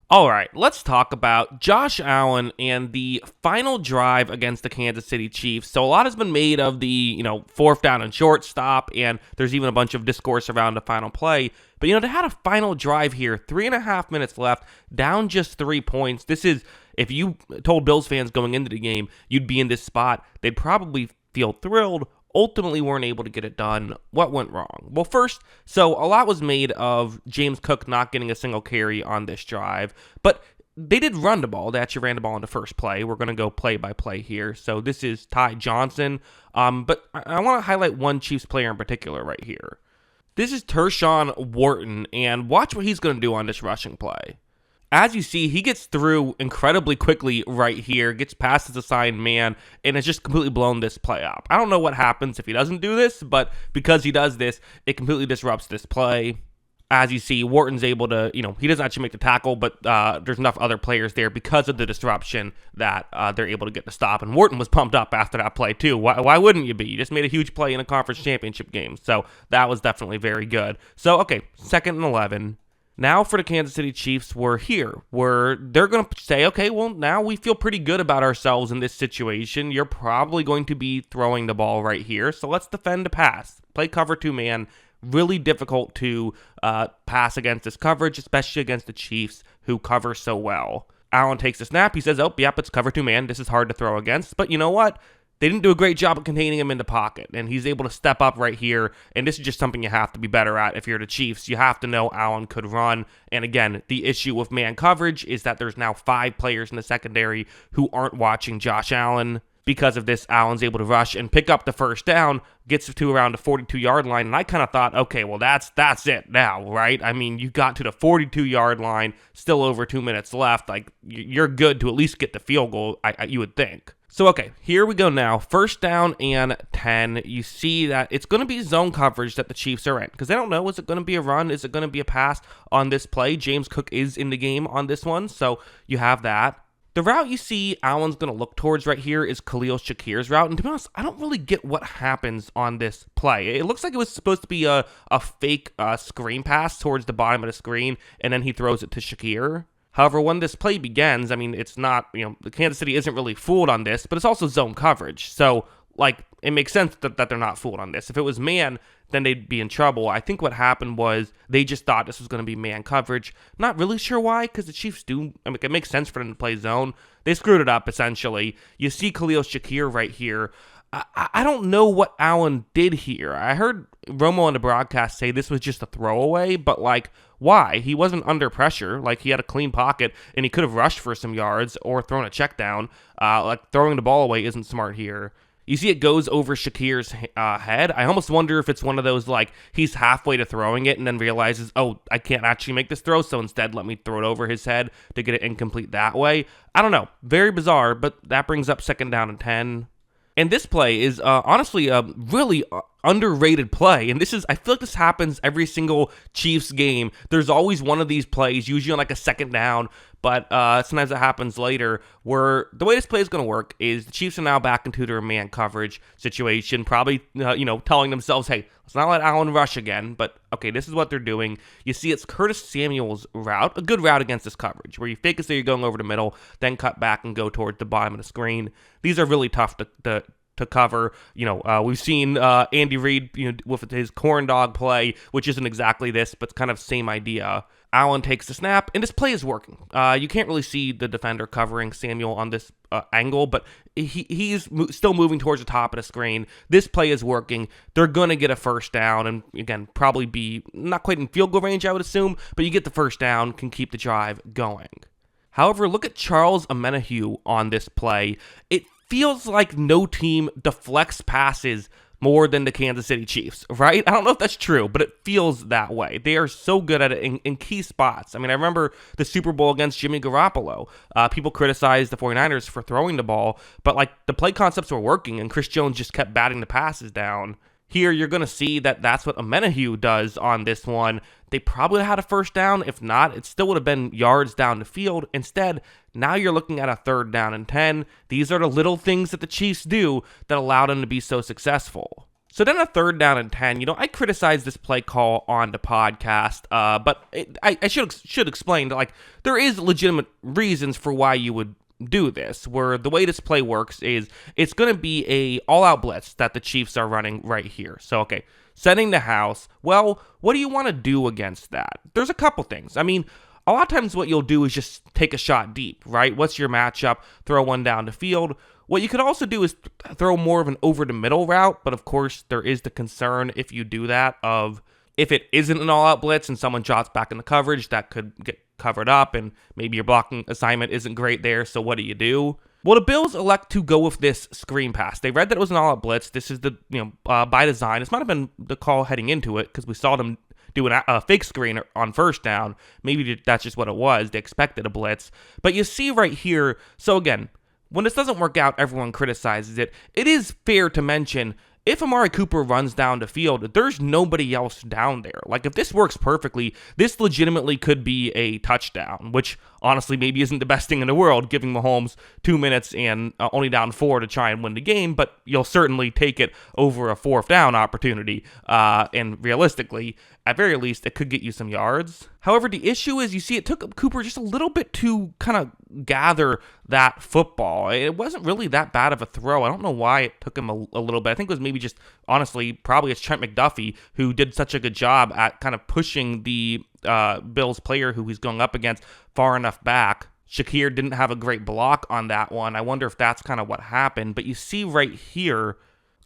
All right, let's talk about Josh Allen and the final drive against the Kansas City Chiefs. So a lot has been made of the, fourth down and short stop, and there's even a bunch of discourse around the final play. But, they had a final drive here, 3.5 minutes left, down just 3 points. This is, if you told Bills fans going into the game you'd be in this spot, they'd probably feel thrilled. Ultimately weren't able to get it done. What went wrong? Well, first, so a lot was made of James Cook not getting a single carry on this drive, but they did run the ball. They actually ran the ball in the first play. We're going to go play by play here. So this is Ty Johnson, but I want to highlight one Chiefs player in particular right here. This is Tershawn Wharton, and watch what he's going to do on this rushing play. As you see, he gets through incredibly quickly right here, gets past his assigned man, and has just completely blown this play up. I don't know what happens if he doesn't do this, but because he does this, it completely disrupts this play. As you see, Wharton's able to, he doesn't actually make the tackle, but there's enough other players there because of the disruption that they're able to get the stop. And Wharton was pumped up after that play, too. Why wouldn't you be? You just made a huge play in a conference championship game. So that was definitely very good. So, okay, 2nd and 11. Now for the Kansas City Chiefs, we're here, where they're going to say, okay, well, now we feel pretty good about ourselves in this situation. You're probably going to be throwing the ball right here, so let's defend the pass. Play cover 2-man. Really difficult to pass against this coverage, especially against the Chiefs, who cover so well. Allen takes the snap. He says, oh, yep, it's cover 2-man. This is hard to throw against, but you know what? They didn't do a great job of containing him in the pocket, and he's able to step up right here, and this is just something you have to be better at if you're the Chiefs. You have to know Allen could run, and again, the issue with man coverage is that there's now 5 players in the secondary who aren't watching Josh Allen. Because of this, Allen's able to rush and pick up the first down, gets to around the 42-yard line, and I kind of thought, okay, well, that's it now, right? I mean, you got to the 42-yard line, still over 2 minutes left. Like, you're good to at least get the field goal, you would think. So, okay, here we go now. 1st down and 10. You see that it's going to be zone coverage that the Chiefs are in because they don't know, is it going to be a run? Is it going to be a pass on this play? James Cook is in the game on this one, so you have that. The route you see Allen's going to look towards right here is Khalil Shakir's route, and to be honest, I don't really get what happens on this play. It looks like it was supposed to be a fake screen pass towards the bottom of the screen, and then he throws it to Shakir. However, when this play begins, I mean, it's not, the Kansas City isn't really fooled on this, but it's also zone coverage. So, it makes sense that they're not fooled on this. If it was man, then they'd be in trouble. I think what happened was they just thought this was going to be man coverage. Not really sure why, because the Chiefs do, it makes sense for them to play zone. They screwed it up, essentially. You see Khalil Shakir right here. I don't know what Allen did here. I heard Romo on the broadcast say this was just a throwaway, but why? He wasn't under pressure. He had a clean pocket, and he could have rushed for some yards or thrown a check down. Throwing the ball away isn't smart here. You see it goes over Shakir's head. I almost wonder if it's one of those, he's halfway to throwing it and then realizes, oh, I can't actually make this throw, so instead let me throw it over his head to get it incomplete that way. I don't know. Very bizarre, but that brings up 2nd down and 10. And this play is honestly a really underrated play. And I feel like this happens every single Chiefs game. There's always one of these plays, usually on a 2nd down, but sometimes it happens later, where the way this play is going to work is the Chiefs are now back into their man coverage situation, probably, telling themselves, hey, let's not let Allen rush again, but okay, this is what they're doing. You see it's Curtis Samuel's route, a good route against this coverage, where you fake as though you're going over the middle, then cut back and go towards the bottom of the screen. These are really tough to cover. We've seen Andy Reid, with his corn dog play, which isn't exactly this, but it's kind of same idea. Allen takes the snap, and this play is working. You can't really see the defender covering Samuel on this angle, but he's still moving towards the top of the screen. This play is working. They're going to get a 1st down, and again, probably be not quite in field goal range, I would assume, but you get the 1st down, can keep the drive going. However, look at Charles Omenihu on this play. It feels like no team deflects passes more than the Kansas City Chiefs, right? I don't know if that's true, but it feels that way. They are so good at it in key spots. I mean, I remember the Super Bowl against Jimmy Garoppolo. People criticized the 49ers for throwing the ball, but the play concepts were working, and Chris Jones just kept batting the passes down. Here, you're going to see that that's what Omenihu does on this one. They probably had a 1st down. If not, it still would have been yards down the field. Instead, now you're looking at a 3rd down and 10. These are the little things that the Chiefs do that allow them to be so successful. So then a 3rd down and 10, I criticized this play call on the podcast, but I should explain that, like, there is legitimate reasons for why you would do this, where the way this play works is it's going to be a all-out blitz that the Chiefs are running right here. So, okay, setting the house. Well, what do you want to do against that? There's a couple things. I mean, a lot of times what you'll do is just take a shot deep, right? What's your matchup? Throw one down the field. What you could also do is throw more of an over-the-middle route, but of course there is the concern if you do that of if it isn't an all-out blitz and someone drops back in the coverage, that could get covered up and maybe your blocking assignment isn't great there, so what do? Well, the Bills elect to go with this screen pass. They read that it was an all-out blitz. This is by design. This might have been the call heading into it because we saw them do a fake screen on 1st down. Maybe that's just what it was. They expected a blitz. But you see right here, so again, when this doesn't work out, everyone criticizes it. It is fair to mention, if Amari Cooper runs down the field, there's nobody else down there. Like, if this works perfectly, this legitimately could be a touchdown, which honestly maybe isn't the best thing in the world, giving Mahomes 2 minutes and only down 4 to try and win the game, but you'll certainly take it over a 4th down opportunity. And realistically, at very least, it could get you some yards. However, the issue is, you see, it took Cooper just a little bit to kind of gather that football. It wasn't really that bad of a throw. I don't know why it took him a little bit. I think it was maybe just, honestly, probably it's Trent McDuffie who did such a good job at kind of pushing the Bills player who he's going up against far enough back. Shakir didn't have a great block on that one. I wonder if that's kind of what happened. But you see right here,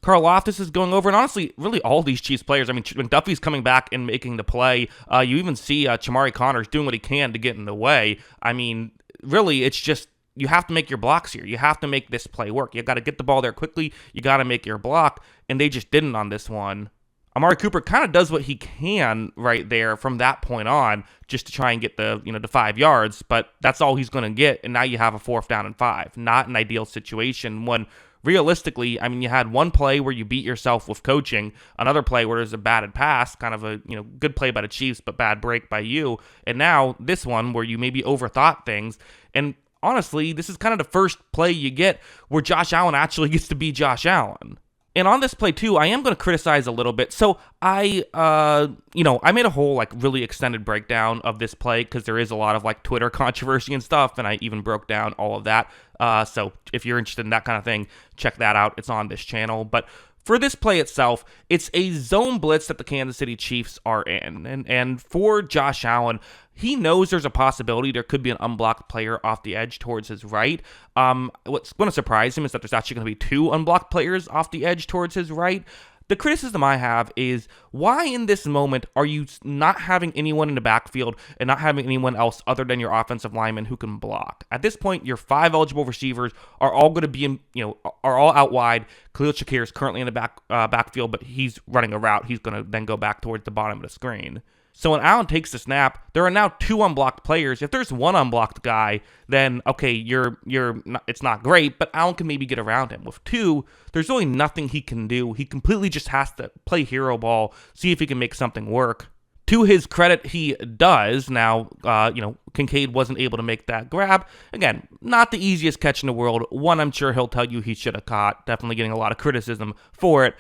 Karl Loftus is going over, and honestly, really all these Chiefs players. I mean, McDuffie's coming back and making the play. You even see Chamari Connors doing what he can to get in the way. I mean, really, it's just, you have to make your blocks here. You have to make this play work. You got to get the ball there quickly. You got to make your block, and they just didn't on this one. Amari Cooper kind of does what he can right there from that point on, just to try and get the 5 yards, but that's all he's going to get, and now you have a 4th down and 5. Not an ideal situation when realistically, I mean, you had one play where you beat yourself with coaching, another play where there's a batted pass, kind of a good play by the Chiefs, but bad break by you, and now this one where you maybe overthought things. And honestly, this is kind of the first play you get where Josh Allen actually gets to be Josh Allen. And on this play too, I am going to criticize a little bit. So I made a whole really extended breakdown of this play because there is a lot of Twitter controversy and stuff, and I even broke down all of that. So if you're interested in that kind of thing, check that out. It's on this channel. But for this play itself, it's a zone blitz that the Kansas City Chiefs are in. And for Josh Allen, he knows there's a possibility there could be an unblocked player off the edge towards his right. What's going to surprise him is that there's actually going to be 2 unblocked players off the edge towards his right. The criticism I have is, why in this moment are you not having anyone in the backfield and not having anyone else other than your offensive lineman who can block? At this point, your 5 eligible receivers are all going to be are all out wide. Khalil Shakir is currently in the backfield, but he's running a route. He's going to then go back towards the bottom of the screen. So when Allen takes the snap, there are now 2 unblocked players. If there's one unblocked guy, then okay, it's not great, but Allen can maybe get around him. With 2, there's really nothing he can do. He completely just has to play hero ball, see if he can make something work. To his credit, he does. Now, Kincaid wasn't able to make that grab. Again, not the easiest catch in the world. One I'm sure he'll tell you he should have caught. Definitely getting a lot of criticism for it.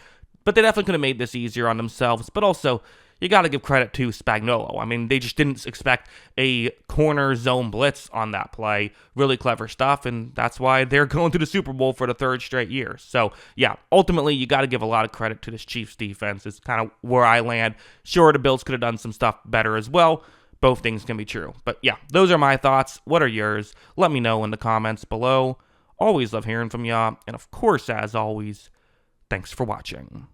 But they definitely could have made this easier on themselves. But also, you got to give credit to Spagnuolo. I mean, they just didn't expect a corner zone blitz on that play. Really clever stuff, and that's why they're going to the Super Bowl for the 3rd straight year. So, yeah, ultimately, you got to give a lot of credit to this Chiefs defense. It's kind of where I land. Sure, the Bills could have done some stuff better as well. Both things can be true. But, yeah, those are my thoughts. What are yours? Let me know in the comments below. Always love hearing from y'all. And, of course, as always, thanks for watching.